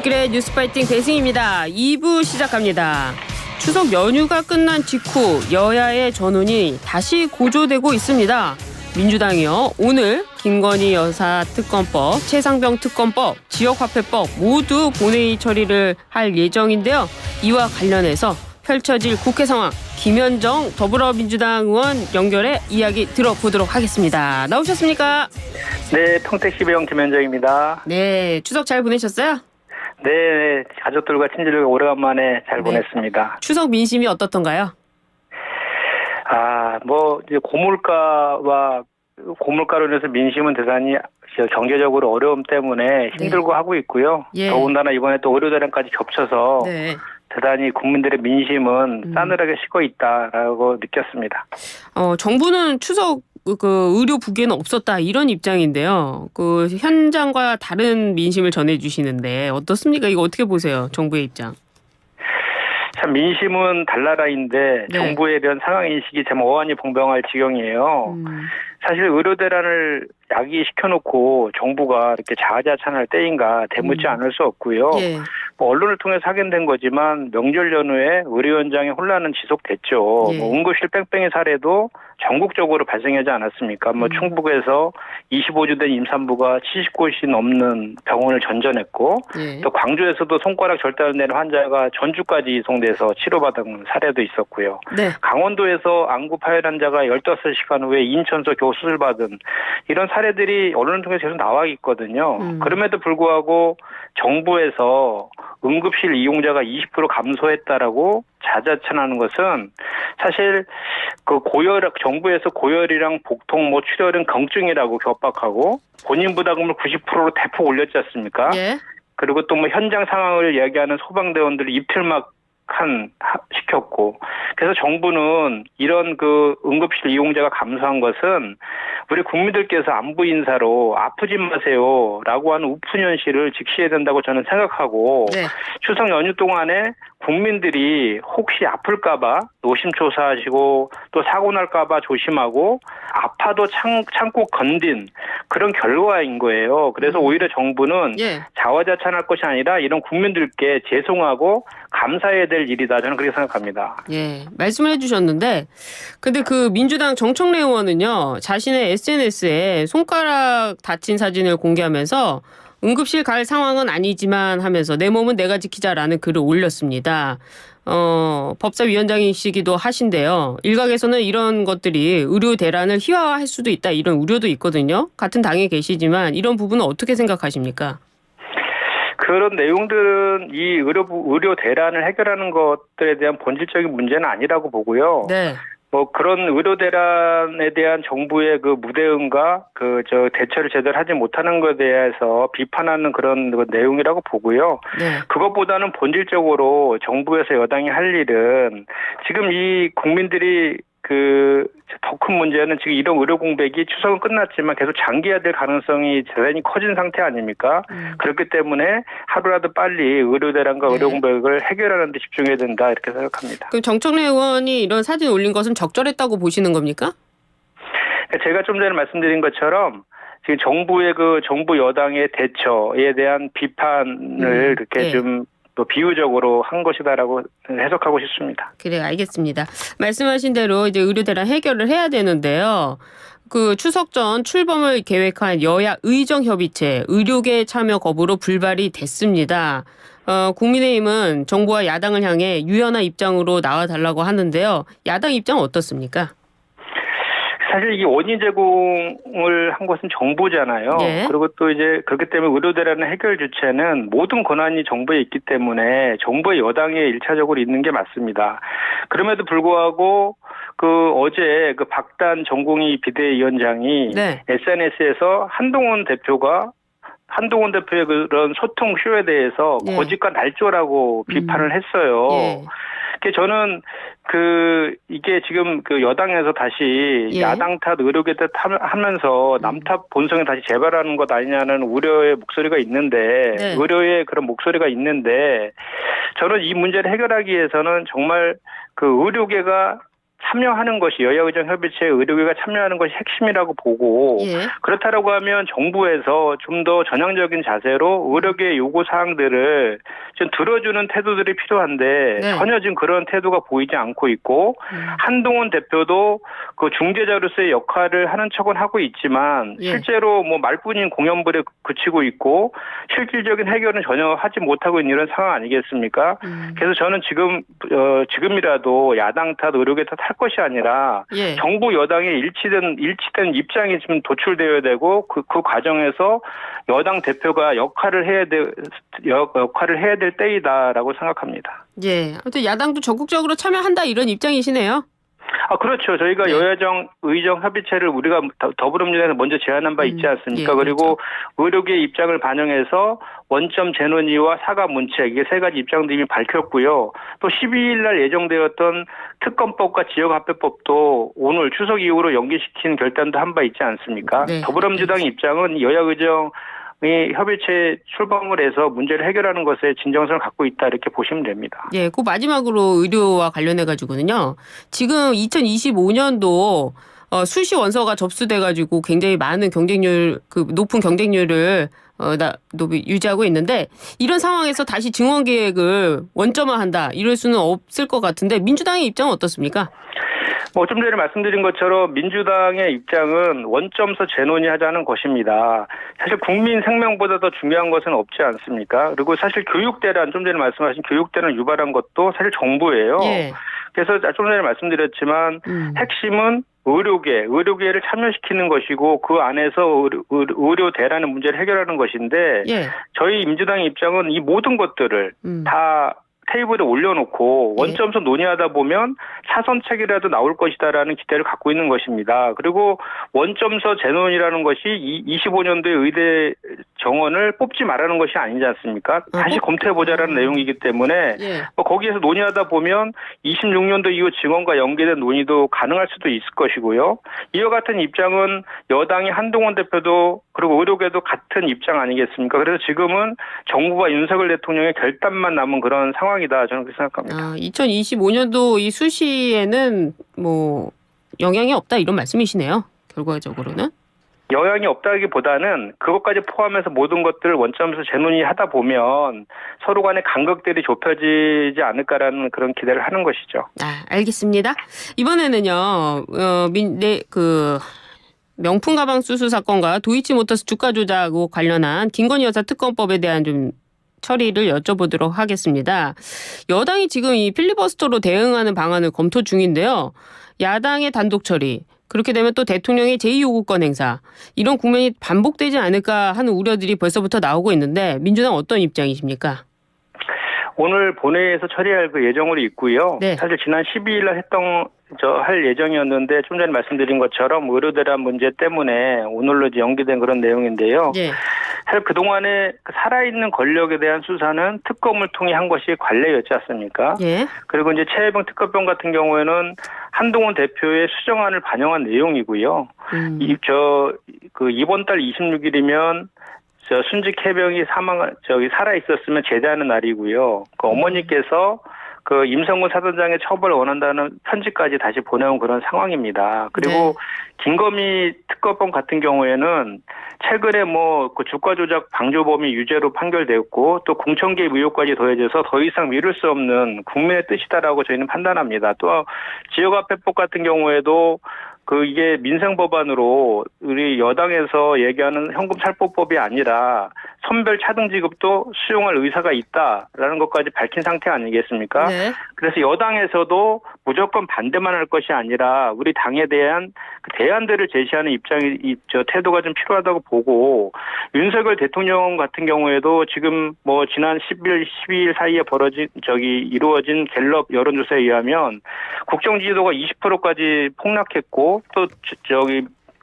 김기래 뉴스파이팅 대승입니다. 2부 시작합니다. 추석 연휴가 끝난 직후 여야의 전운이 다시 고조되고 있습니다. 민주당이요, 오늘 김건희 여사 특검법, 최상병 특검법, 지역화폐법 모두 본회의 처리를 할 예정인데요. 이와 관련해서 펼쳐질 국회 상황, 김현정 더불어민주당 의원 연결해 이야기 들어보도록 하겠습니다. 나오셨습니까? 네, 평택시의원 김현정입니다. 네, 추석 잘 보내셨어요? 네, 가족들과 친지들과 오래간만에 잘 보냈습니다. 추석 민심이 어떻던가요? 이제 고물가로 인해서 민심은 대단히 경제적으로 어려움 때문에 힘들고 하고 있고요. 예. 더군다나 이번에 또 의료대란까지 겹쳐서 대단히 국민들의 민심은 싸늘하게 식어 있다라고 느꼈습니다. 정부는 추석 의료 부계는 없었다 이런 입장인데요. 현장과 다른 민심을 전해주시는데 어떻습니까? 이거 어떻게 보세요? 정부의 입장. 참 민심은 달나라인데 정부에 대한 상황인식이 참 어안이 봉변할 지경이에요. 사실 의료대란을 야기시켜놓고 정부가 이렇게 자아자찬할 때인가 되묻지 않을 수 없고요. 언론을 통해서 확인된 거지만 명절 연휴에 의료 현장의 혼란은 지속됐죠. 응급실 뺑뺑이 사례도 전국적으로 발생하지 않았습니까? 충북에서 25주 된 임산부가 70곳이 넘는 병원을 전전했고 또 광주에서도 손가락 절단되는 환자가 전주까지 이송돼서 치료받은 사례도 있었고요. 강원도에서 안구 파열 환자가 15시간 후에 인천서 겨우 수술받은 이런 사례들이 언론을 통해서 계속 나와 있거든요. 그럼에도 불구하고 정부에서 응급실 이용자가 20% 감소했다라고 자자찬하는 것은 사실 정부에서 고열이랑 복통, 출혈은 경증이라고 협박하고 본인 부담금을 90%로 대폭 올렸지 않습니까? 그리고 또 현장 상황을 이야기하는 소방대원들을 입틀막 시켰고, 그래서 정부는 이런 응급실 이용자가 감소한 것은 우리 국민들께서 안부 인사로 아프지 마세요라고 하는 우픈 현실을 직시해야 된다고 저는 생각하고 추석 연휴 동안에 국민들이 혹시 아플까봐 노심초사하시고 또 사고 날까봐 조심하고 아파도 참고 건딘 그런 결과인 거예요. 그래서 오히려 정부는 자화자찬할 것이 아니라 이런 국민들께 죄송하고 감사해야 될 일이다. 저는 그렇게 생각합니다. 말씀을 해주셨는데 근데 민주당 정청래 의원은요, 자신의 SNS에 손가락 다친 사진을 공개하면서 응급실 갈 상황은 아니지만 하면서 내 몸은 내가 지키자라는 글을 올렸습니다. 법사위원장이시기도 하신데요. 일각에서는 이런 것들이 의료 대란을 희화화할 수도 있다 이런 우려도 있거든요. 같은 당에 계시지만 이런 부분은 어떻게 생각하십니까? 그런 내용들은 이 의료 대란을 해결하는 것들에 대한 본질적인 문제는 아니라고 보고요. 그런 의료 대란에 대한 정부의 무대응과 대처를 제대로 하지 못하는 것에 대해서 비판하는 그런 내용이라고 보고요. 그것보다는 본질적으로 정부에서 여당이 할 일은 지금 이 국민들이 더 큰 문제는 지금 이런 의료 공백이 추석은 끝났지만 계속 장기화될 가능성이 대단히 커진 상태 아닙니까? 그렇기 때문에 하루라도 빨리 의료 대란과 의료 공백을 해결하는 데 집중해야 된다 이렇게 생각합니다. 그럼 정청래 의원이 이런 사진 올린 것은 적절했다고 보시는 겁니까? 제가 좀 전에 말씀드린 것처럼 지금 정부의 정부 여당의 대처에 대한 비판을 이렇게 좀 또 비유적으로 한 것이다라고 해석하고 싶습니다. 그래, 알겠습니다. 말씀하신 대로 이제 의료 대란 해결을 해야 되는데요. 추석 전 출범을 계획한 여야 의정협의체 의료계 참여 거부로 불발이 됐습니다. 국민의힘은 정부와 야당을 향해 유연한 입장으로 나와달라고 하는데요. 야당 입장은 어떻습니까? 사실 이 원인 제공을 한 것은 정부잖아요. 그리고 또 이제 그렇기 때문에 의료 대란의 해결 주체는 모든 권한이 정부에 있기 때문에 정부의 여당에 일차적으로 있는 게 맞습니다. 그럼에도 불구하고 어제 박단 전공의 비대위원장이 SNS에서 한동훈 대표의 그런 소통 쇼에 대해서 거짓과 날조라고 비판을 했어요. 저는 이게 지금 여당에서 다시 야당 탓, 의료계 탓 하면서 남 탓 본성에 다시 재발하는 것 아니냐는 우려의 목소리가 있는데, 의료의 그런 목소리가 있는데, 저는 이 문제를 해결하기 위해서는 정말 의료계가 참여하는 것이 여야의정협의체에 의료계가 참여하는 것이 핵심이라고 보고 예. 그렇다라고 하면 정부에서 좀 더 전향적인 자세로 의료계 요구 사항들을 좀 들어주는 태도들이 필요한데 네. 전혀 지금 그런 태도가 보이지 않고 있고 한동훈 대표도 그 중재자로서의 역할을 하는 척은 하고 있지만 예. 실제로 뭐 말뿐인 공연불에 그치고 있고 실질적인 해결은 전혀 하지 못하고 있는 이런 상황 아니겠습니까? 그래서 저는 지금이라도 야당 탓, 의료계 탓 할 것이 아니라 예. 정부 여당의 일치된 입장이 좀 도출되어야 되고 그 과정에서 여당 대표가 역할을 해야 될 때이다라고 생각합니다. 예. 아무튼 야당도 적극적으로 참여한다 이런 입장이시네요. 그렇죠. 저희가 네. 여야정 의정 협의체를 우리가 더불어민주당에서 먼저 제안한 바 있지 않습니까? 예, 그리고 의료계의 입장을 반영해서 원점 재논의와 사과 문책 이게 세 가지 입장도 이미 밝혔고요. 또 12일 날 예정되었던 특검법과 지역화폐법도 오늘 추석 이후로 연기시킨 결단도 한 바 있지 않습니까? 네. 더불어민주당의 입장은 여야 의정 이 협의체에 출범을 해서 문제를 해결하는 것에 진정성을 갖고 있다 이렇게 보시면 됩니다. 예, 그 마지막으로 의료와 관련해 가지고는요. 지금 2025년도 수시 원서가 접수돼 가지고 굉장히 많은 높은 경쟁률을 유지하고 있는데 이런 상황에서 다시 증원 계획을 원점화한다 이럴 수는 없을 것 같은데 민주당의 입장은 어떻습니까? 좀 전에 말씀드린 것처럼 민주당의 입장은 원점서 재논의하자는 것입니다. 사실 국민 생명보다 더 중요한 것은 없지 않습니까? 그리고 사실 교육대란, 좀 전에 말씀하신 교육대란 유발한 것도 사실 정부예요. 예. 그래서 좀 전에 말씀드렸지만 핵심은 의료계를 참여시키는 것이고 그 안에서 의료대란의 문제를 해결하는 것인데 예. 저희 민주당의 입장은 이 모든 것들을 다 테이블에 올려놓고 원점서 논의하다 보면 차선책이라도 나올 것이다라는 기대를 갖고 있는 것입니다. 그리고 원점서 재논의라는 것이 25년도의 의대 정원을 뽑지 말라는 것이 아니지 않습니까? 다시 검토해보자라는 내용이기 때문에 예. 거기에서 논의하다 보면 26년도 이후 증원과 연계된 논의도 가능할 수도 있을 것이고요. 이와 같은 입장은 여당의 한동훈 대표도 그리고 의료계도 같은 입장 아니겠습니까? 그래서 지금은 정부와 윤석열 대통령의 결단만 남은 그런 상황이다. 저는 그렇게 생각합니다. 2025년도 이 수시에는 영향이 없다 이런 말씀이시네요. 결과적으로는. 영향이 없다기보다는 그것까지 포함해서 모든 것들을 원점에서 재논의하다 보면 서로 간의 간극들이 좁혀지지 않을까라는 그런 기대를 하는 것이죠. 알겠습니다. 이번에는요. 명품 가방 수수 사건과 도이치모터스 주가 조작과 관련한 김건희 여사 특검법에 대한 좀 처리를 여쭤보도록 하겠습니다. 여당이 지금 이 필리버스터로 대응하는 방안을 검토 중인데요. 야당의 단독 처리, 그렇게 되면 또 대통령의 제2요구권 행사, 이런 국면이 반복되지 않을까 하는 우려들이 벌써부터 나오고 있는데 민주당 어떤 입장이십니까? 오늘 본회의에서 처리할 그 예정으로 있고요. 네. 사실 지난 12일 날 할 예정이었는데 좀 전에 말씀드린 것처럼 의료대란 문제 때문에 오늘로 이제 연기된 그런 내용인데요. 네. 사실 그동안에 살아있는 권력에 대한 수사는 특검을 통해 한 것이 관례였지 않습니까? 예. 그리고 이제 최혜병 특검병 같은 경우에는 한동훈 대표의 수정안을 반영한 내용이고요. 이번 달 26일이면 순직 해병이 살아 있었으면 제대하는 날이고요. 그 어머니께서 그 임성근 사단장의 처벌을 원한다는 편지까지 다시 보내온 그런 상황입니다. 그리고 네. 김건희 특검법 같은 경우에는 최근에 그 주가 조작 방조범이 유죄로 판결되었고 또 공천 개입 의혹까지 더해져서 더 이상 미룰 수 없는 국민의 뜻이다라고 저희는 판단합니다. 또 지역화폐법 같은 경우에도 이게 민생 법안으로 우리 여당에서 얘기하는 현금 살포법이 아니라 선별 차등 지급도 수용할 의사가 있다라는 것까지 밝힌 상태 아니겠습니까? 네. 그래서 여당에서도 무조건 반대만 할 것이 아니라 우리 당에 대한 그 대안들을 제시하는 태도가 좀 필요하다고 보고 윤석열 대통령 같은 경우에도 지금 지난 11일, 12일 사이에 이루어진 갤럽 여론조사에 의하면 국정 지지도가 20%까지 폭락했고 또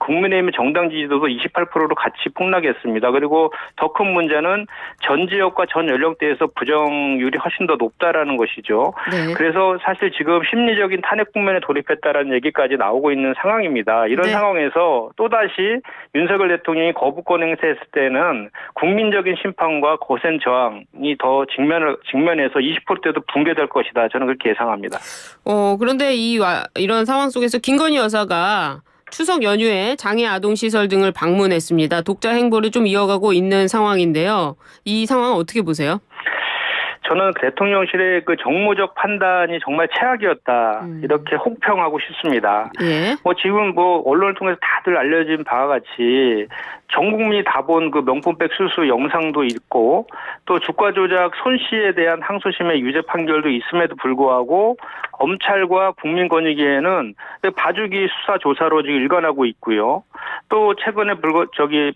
국민의힘 정당 지지도도 28%로 같이 폭락했습니다. 그리고 더 큰 문제는 전 지역과 전 연령대에서 부정률이 훨씬 더 높다라는 것이죠. 네. 그래서 사실 지금 심리적인 탄핵 국면에 돌입했다라는 얘기까지 나오고 있는 상황입니다. 이런 네. 상황에서 또다시 윤석열 대통령이 거부권 행사했을 때는 국민적인 심판과 거센 저항이 더 직면해서 20%대도 붕괴될 것이다. 저는 그렇게 예상합니다. 그런데 이런 상황 속에서 김건희 여사가 추석 연휴에 장애 아동 시설 등을 방문했습니다. 독자 행보를 좀 이어가고 있는 상황인데요. 이 상황 어떻게 보세요? 저는 대통령실의 그 정무적 판단이 정말 최악이었다. 이렇게 혹평하고 싶습니다. 예. 지금 언론을 통해서 다들 알려진 바와 같이 전 국민이 다 본 그 명품백 수수 영상도 있고 또 주가 조작 손 씨에 대한 항소심의 유죄 판결도 있음에도 불구하고 검찰과 국민권익위에는 봐주기 수사 조사로 지금 일관하고 있고요. 또 최근에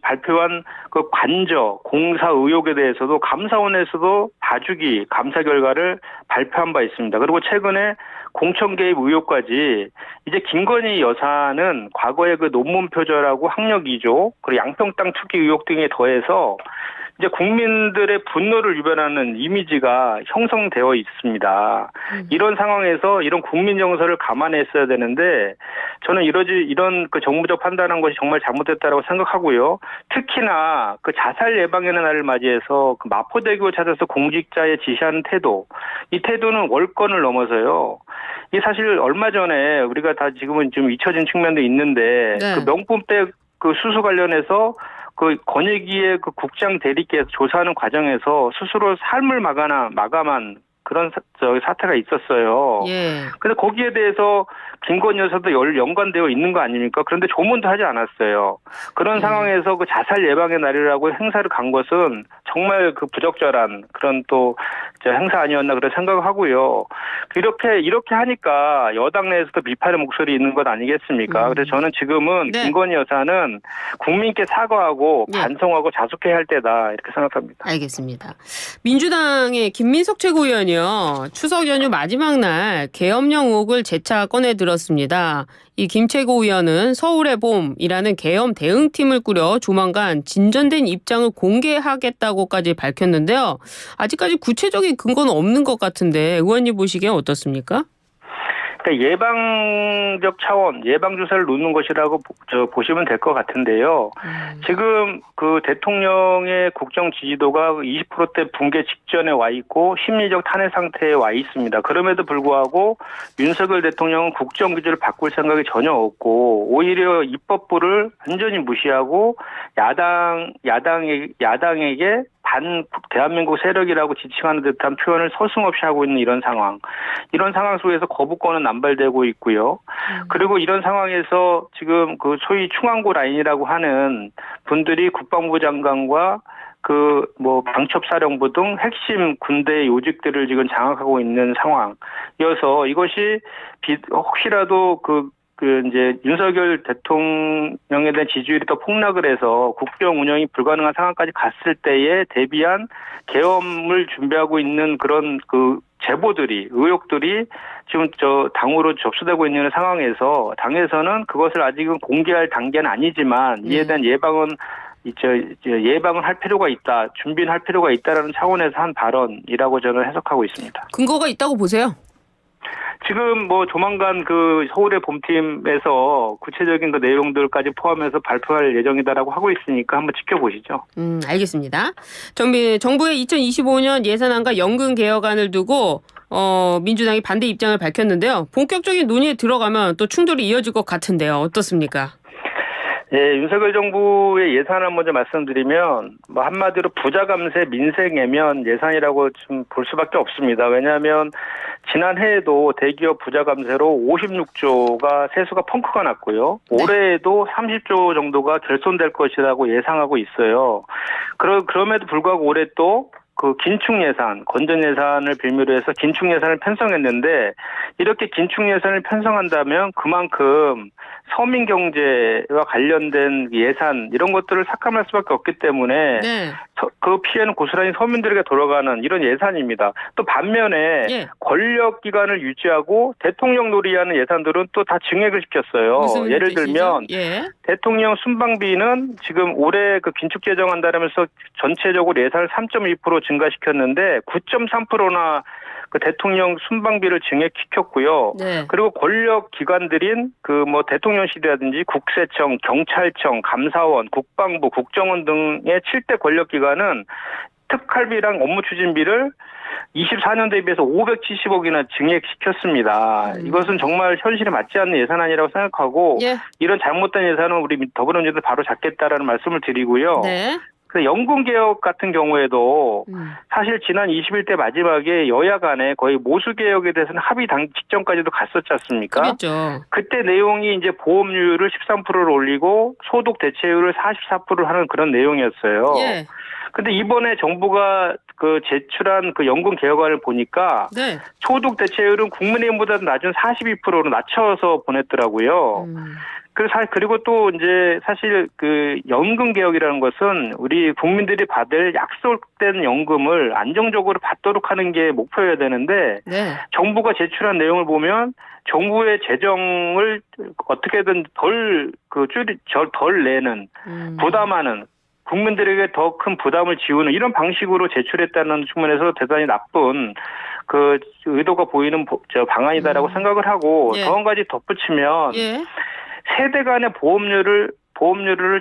발표한 그 관저 공사 의혹에 대해서도 감사원에서도 봐주기 감사 결과를 발표한 바 있습니다. 그리고 최근에 공천 개입 의혹까지 이제 김건희 여사는 과거에 그 논문 표절하고 학력 위조 그리고 양평 땅 투기 의혹 등에 더해서 이제 국민들의 분노를 유발하는 이미지가 형성되어 있습니다. 이런 상황에서 이런 국민 정서를 감안했어야 되는데 저는 이런 그 정무적 판단한 것이 정말 잘못됐다라고 생각하고요. 특히나 그 자살 예방의 날을 맞이해서 그 마포대교 찾아서 공직자에 지시하는 태도, 이 태도는 월권을 넘어서요. 이 사실 얼마 전에 우리가 다 지금은 좀 잊혀진 측면도 있는데 네. 그 명품백 그 수수 관련해서 그 권익위의 그 국장 대리께서 조사하는 과정에서 스스로 삶을 마감한 그런 사태가 있었어요. 예. 근데 거기에 대해서 김건희 여사도 연관되어 있는 거 아닙니까? 그런데 조문도 하지 않았어요. 그런 상황에서 그 자살 예방의 날이라고 행사를 간 것은 정말 그 부적절한 그런 또 행사 아니었나 그런 생각을 하고요. 이렇게 하니까 여당 내에서도 비판의 목소리 있는 것 아니겠습니까? 그래서 저는 지금은 네. 김건희 여사는 국민께 사과하고 네. 반성하고 자숙해야 할 때다 이렇게 생각합니다. 알겠습니다. 민주당의 김민석 최고위원이요. 추석 연휴 마지막 날 계엄령 의혹을 재차 꺼내 들었습니다. 이 김 최고위원은 서울의 봄이라는 계엄 대응팀을 꾸려 조만간 진전된 입장을 공개하겠다고까지 밝혔는데요. 아직까지 구체적인 근거는 없는 것 같은데 의원님 보시기엔 어떻습니까? 그러니까 예방적 차원, 예방주사를 놓는 것이라고 보시면 될 것 같은데요. 지금 그 대통령의 국정 지지도가 20%대 붕괴 직전에 와 있고 심리적 탄핵 상태에 와 있습니다. 그럼에도 불구하고 윤석열 대통령은 국정 기조를 바꿀 생각이 전혀 없고 오히려 입법부를 완전히 무시하고 야당에게 대한민국 세력이라고 지칭하는 듯한 표현을 서슴없이 하고 있는 이런 상황 속에서 거부권은 남발되고 있고요. 그리고 이런 상황에서 지금 그 소위 충안고 라인이라고 하는 분들이 국방부 장관과 방첩사령부 등 핵심 군대 요직들을 지금 장악하고 있는 상황이어서 이것이 혹시라도 이제 윤석열 대통령에 대한 지지율이 더 폭락을 해서 국정 운영이 불가능한 상황까지 갔을 때에 대비한 계엄을 준비하고 있는 그런 의혹들이 지금 당으로 접수되고 있는 상황에서 당에서는 그것을 아직은 공개할 단계는 아니지만 이에 대한 예방은 할 필요가 있다, 준비는 할 필요가 있다라는 차원에서 한 발언이라고 저는 해석하고 있습니다. 근거가 있다고 보세요? 지금 조만간 그 서울의 봄팀에서 구체적인 그 내용들까지 포함해서 발표할 예정이다라고 하고 있으니까 한번 지켜보시죠. 알겠습니다. 정부의 2025년 예산안과 연금 개혁안을 두고 민주당이 반대 입장을 밝혔는데요. 본격적인 논의에 들어가면 또 충돌이 이어질 것 같은데요. 어떻습니까? 예, 윤석열 정부의 예산안 먼저 말씀드리면 한마디로 부자 감세 민생 애면 예산이라고 좀 볼 수밖에 없습니다. 왜냐하면 지난해에도 대기업 부자 감세로 56조가 세수가 펑크가 났고요. 올해에도 30조 정도가 결손될 것이라고 예상하고 있어요. 그럼에도 불구하고 올해 또 그 긴축 예산, 건전 예산을 빌미로 해서 긴축 예산을 편성했는데 이렇게 긴축 예산을 편성한다면 그만큼 서민 경제와 관련된 예산 이런 것들을 삭감할 수밖에 없기 때문에 네. 그 피해는 고스란히 서민들에게 돌아가는 이런 예산입니다. 또 반면에 예. 권력 기관을 유지하고 대통령 놀이하는 예산들은 또 다 증액을 시켰어요. 무슨 예를 뜻이죠? 들면 예. 대통령 순방비는 지금 올해 그 긴축 개정한다면서 전체적으로 예산을 3.2% 증가시켰는데 9.3%나 그 대통령 순방비를 증액시켰고요. 네. 그리고 권력 기관들인 그 뭐 대통령실이라든지 국세청, 경찰청, 감사원, 국방부, 국정원 등의 7대 권력 기관은 특활비랑 업무 추진비를 24년 대비해서 570억이나 증액시켰습니다. 이것은 정말 현실에 맞지 않는 예산안이라고 생각하고 예. 이런 잘못된 예산은 우리 더불어민주당도 바로 잡겠다라는 말씀을 드리고요. 네. 그 연금 개혁 같은 경우에도 사실 지난 21대 마지막에 여야 간에 거의 모수 개혁에 대해서는 합의 직전까지도 갔었지 않습니까? 그렇죠. 그때 내용이 이제 보험료를 13%를 올리고 소득 대체율을 44%를 하는 그런 내용이었어요. 예. 근데 이번에 정부가 그 제출한 그 연금 개혁안을 보니까 네. 소득 대체율은 국민의힘보다 낮은 42%로 낮춰서 보냈더라고요. 그리고 또 이제 사실 그 연금 개혁이라는 것은 우리 국민들이 받을 약속된 연금을 안정적으로 받도록 하는 게 목표여야 되는데 네. 정부가 제출한 내용을 보면 정부의 재정을 어떻게든 덜 내는 부담하는 국민들에게 더 큰 부담을 지우는 이런 방식으로 제출했다는 측면에서 대단히 나쁜 그 의도가 보이는 방안이다라고 생각을 하고 예. 더 한 가지 덧붙이면 예. 세대 간의 보험료를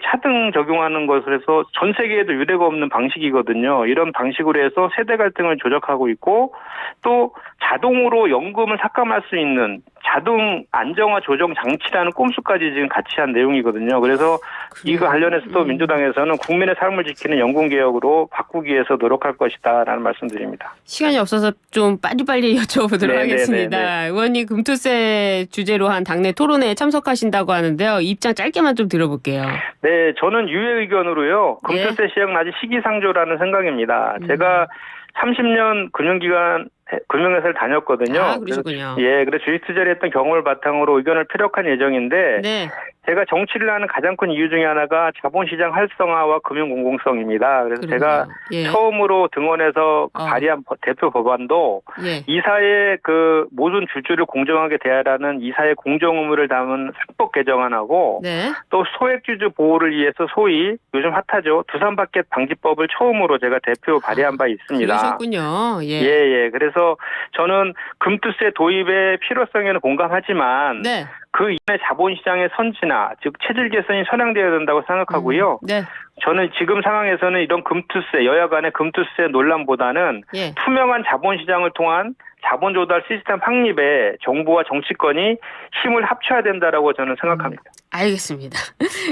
차등 적용하는 것을 해서 전 세계에도 유례가 없는 방식이거든요. 이런 방식으로 해서 세대 갈등을 조작하고 있고 또 자동으로 연금을 삭감할 수 있는 자동 안정화 조정 장치라는 꼼수까지 지금 같이 한 내용이거든요. 그래서 이거 관련해서도 민주당에서는 국민의 삶을 지키는 연금 개혁으로 바꾸기 위해서 노력할 것이다라는 말씀드립니다. 시간이 없어서 좀 빨리빨리 여쭤보도록 네네네네. 하겠습니다. 의원님 금투세 주제로 한 당내 토론회에 참석하신다고 하는데요. 입장 짧게만 좀 들어볼게요. 네, 저는 유예 의견으로요. 금투세 시행 아직 시기상조라는 생각입니다. 제가 30년 금융회사를 다녔거든요. 아, 그러시군요. 그래서 주식 투자를 했던 경험을 바탕으로 의견을 피력한 예정인데 네. 제가 정치를 하는 가장 큰 이유 중에 하나가 자본시장 활성화와 금융 공공성입니다. 그래서 그러네요. 제가 예. 처음으로 등원해서 발의한 대표 법안도 예. 이사의 그 모든 줄줄을 공정하게 대하라는 이사의 공정 의무를 담은 상법 개정안하고 네. 또 소액주주 보호를 위해서 소위 요즘 핫하죠. 두산마켓 방지법을 처음으로 제가 대표 발의한 바 있습니다. 그러셨군요. 예. 예. 그래서 저는 금투세 도입의 필요성에는 공감하지만 네. 그 이전에 자본시장의 선진화, 즉 체질 개선이 선행되어야 된다고 생각하고요. 네. 저는 지금 상황에서는 이런 금투세, 여야 간의 금투세 논란보다는 예. 투명한 자본시장을 통한 자본 조달 시스템 확립에 정부와 정치권이 힘을 합쳐야 된다라고 저는 생각합니다. 알겠습니다.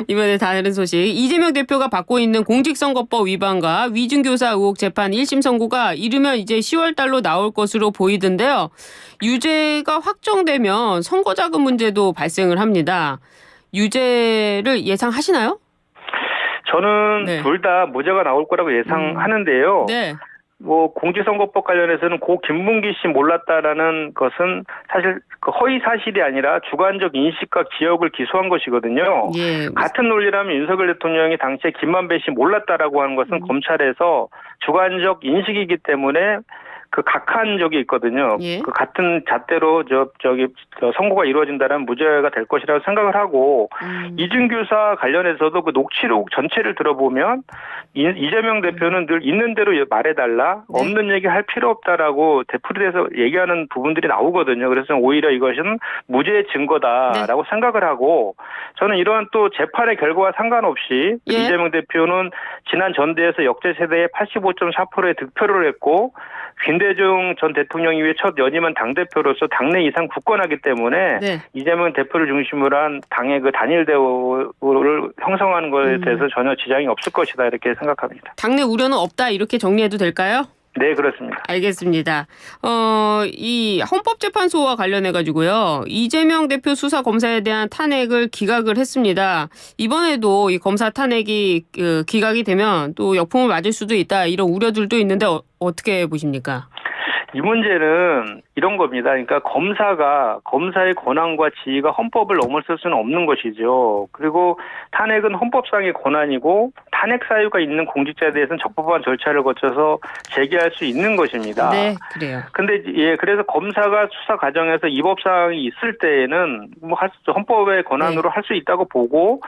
이번에 다른 소식. 이재명 대표가 받고 있는 공직선거법 위반과 위증교사 의혹 재판 1심 선고가 이르면 이제 10월 달로 나올 것으로 보이던데요. 유죄가 확정되면 선거자금 문제도 발생을 합니다. 유죄를 예상하시나요? 저는 네. 둘 다 무죄가 나올 거라고 예상하는데요. 네. 뭐 공직선거법 관련해서는 고 김문기 씨 몰랐다라는 것은 사실 그 허위 사실이 아니라 주관적 인식과 기억을 기소한 것이거든요. 예. 같은 논리라면 윤석열 대통령이 당시에 김만배 씨 몰랐다라고 하는 것은 검찰에서 주관적 인식이기 때문에 그 각한 적이 있거든요. 예. 그 같은 잣대로 선고가 이루어진다면 무죄가 될 것이라고 생각을 하고 이준교사 관련해서도 그 녹취록 전체를 들어보면 이재명 대표는 늘 있는 대로 말해달라, 네. 없는 얘기 할 필요 없다라고 되풀이해서 얘기하는 부분들이 나오거든요. 그래서 오히려 이것은 무죄의 증거다라고 생각을 하고 저는 이러한 또 재판의 결과와 상관없이 예. 이재명 대표는 지난 전대에서 역대 세대의 85.4%의 득표를 했고 김대중 전 대통령 이후에 첫 연임한 당대표로서 당내 이상 굳건하기 때문에 네. 이재명 대표를 중심으로 한 당의 그 단일 대우를 형성하는 것에 대해서 전혀 지장이 없을 것이다 이렇게 생각합니다. 당내 우려는 없다 이렇게 정리해도 될까요? 네, 그렇습니다. 알겠습니다. 이 헌법재판소와 관련해가지고요. 이재명 대표 수사 검사에 대한 탄핵을 기각을 했습니다. 이번에도 이 검사 탄핵이 기각이 되면 또 역풍을 맞을 수도 있다 이런 우려들도 있는데 어떻게 보십니까? 이 문제는 이런 겁니다. 그러니까 검사의 권한과 지위가 헌법을 넘어설 수는 없는 것이죠. 그리고 탄핵은 헌법상의 권한이고 탄핵 사유가 있는 공직자에 대해서는 적법한 절차를 거쳐서 제기할 수 있는 것입니다. 네, 그래요. 근데 그래서 검사가 수사 과정에서 위법 사항이 있을 때에는 뭐 헌법의 권한으로 할 수 있다고 보고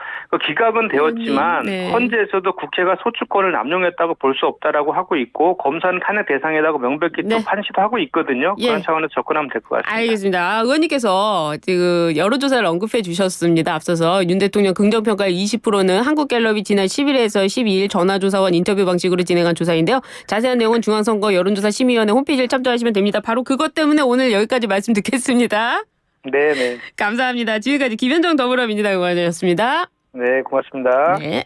기각은 되었지만 네. 헌재에서도 국회가 소추권을 남용했다고 볼 수 없다라고 하고 있고 검사는 탄핵 대상이라고 명백히 또 판시도 하고 있거든요. 그런 차원에서 접근하면 될 것 같습니다. 알겠습니다. 의원님께서 그 여론조사를 언급해 주셨습니다. 앞서서 윤 대통령 긍정평가율 20%는 한국갤럽이 지난 11일에서 12일 전화조사원 인터뷰 방식으로 진행한 조사인데요. 자세한 내용은 중앙선거 여론조사심의위원회 홈페이지를 참조하시면 됩니다. 바로 그것 때문에 오늘 여기까지 말씀 듣겠습니다. 네네. 감사합니다. 지금까지 김현정 더불어민주당 의원이었습니다. 네, 고맙습니다. 네.